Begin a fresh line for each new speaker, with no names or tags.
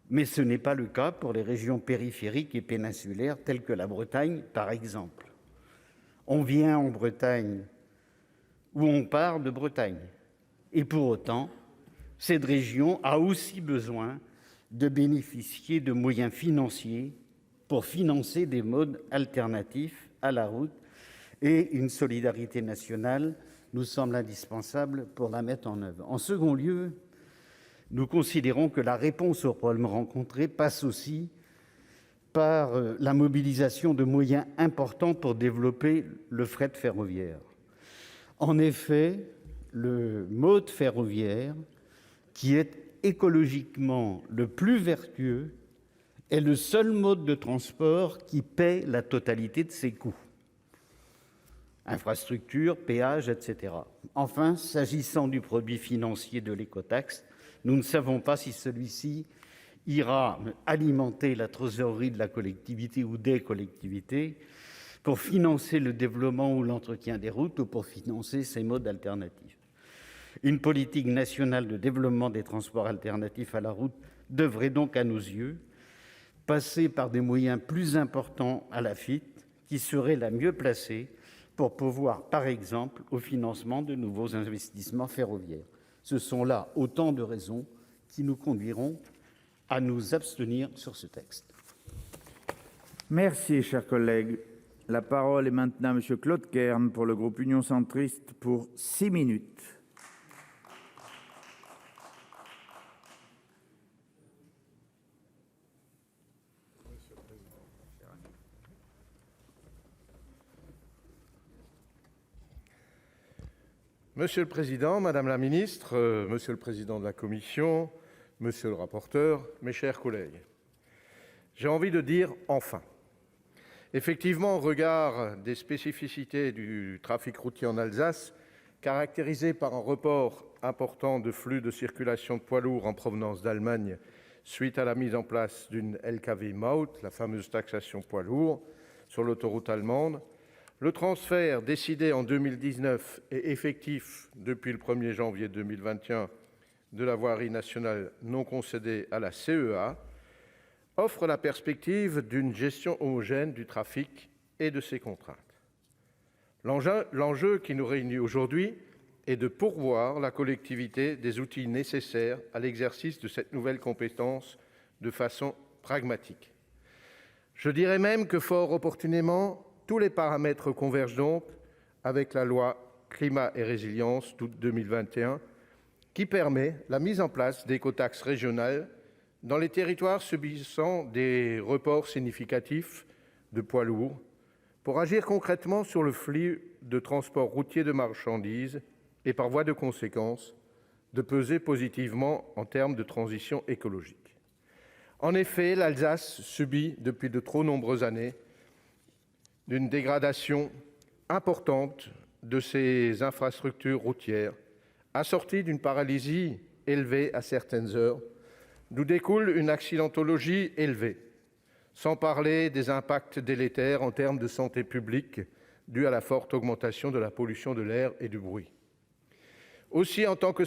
Mais ce n'est pas le cas pour les régions périphériques et péninsulaires telles que la Bretagne, par exemple. On vient en Bretagne ou on part de Bretagne. Et pour autant, cette région a aussi besoin de bénéficier de moyens financiers pour financer des modes alternatifs à la route, et une solidarité nationale nous semble indispensable pour la mettre en œuvre. En second lieu, nous considérons que la réponse aux problèmes rencontrés passe aussi par la mobilisation de moyens importants pour développer le fret ferroviaire. En effet, le mode ferroviaire, qui est écologiquement le plus vertueux, est le seul mode de transport qui paie la totalité de ses coûts. Infrastructures, péages, etc. Enfin, s'agissant du produit financier de l'écotaxe, nous ne savons pas si celui-ci ira alimenter la trésorerie de la collectivité ou des collectivités pour financer le développement ou l'entretien des routes ou pour financer ces modes alternatifs. Une politique nationale de développement des transports alternatifs à la route devrait donc, à nos yeux, passer par des moyens plus importants à l'AFITF, qui serait la mieux placée pour pourvoir, par exemple, au financement de nouveaux investissements ferroviaires. Ce sont là autant de raisons qui nous conduiront à nous abstenir sur ce texte.
Merci, cher collègue. La parole est maintenant à Monsieur Claude Kern pour le groupe Union centriste pour 6 minutes.
Monsieur le Président, Madame la Ministre, Monsieur le Président de la Commission, Monsieur le rapporteur, mes chers collègues, j'ai envie de dire enfin. Effectivement, au regard des spécificités du trafic routier en Alsace, caractérisé par un report important de flux de circulation de poids lourds en provenance d'Allemagne suite à la mise en place d'une LKW-Maut, la fameuse taxation poids lourds, sur l'autoroute allemande, le transfert décidé en 2019 et effectif depuis le 1er janvier 2021 de la voirie nationale non concédée à la CEA offre la perspective d'une gestion homogène du trafic et de ses contraintes. L'enjeu qui nous réunit aujourd'hui est de pourvoir la collectivité des outils nécessaires à l'exercice de cette nouvelle compétence de façon pragmatique. Je dirais même que, fort opportunément, tous les paramètres convergent donc avec la loi Climat et Résilience d'août 2021 qui permet la mise en place d'écotaxes régionales dans les territoires subissant des reports significatifs de poids lourds pour agir concrètement sur le flux de transport routier de marchandises et, par voie de conséquence, de peser positivement en termes de transition écologique. En effet, l'Alsace subit depuis de trop nombreuses années d'une dégradation importante de ses infrastructures routières, assortie d'une paralysie élevée à certaines heures, d'où découle une accidentologie élevée, sans parler des impacts délétères en termes de santé publique dus à la forte augmentation de la pollution de l'air et du bruit. Aussi, en tant que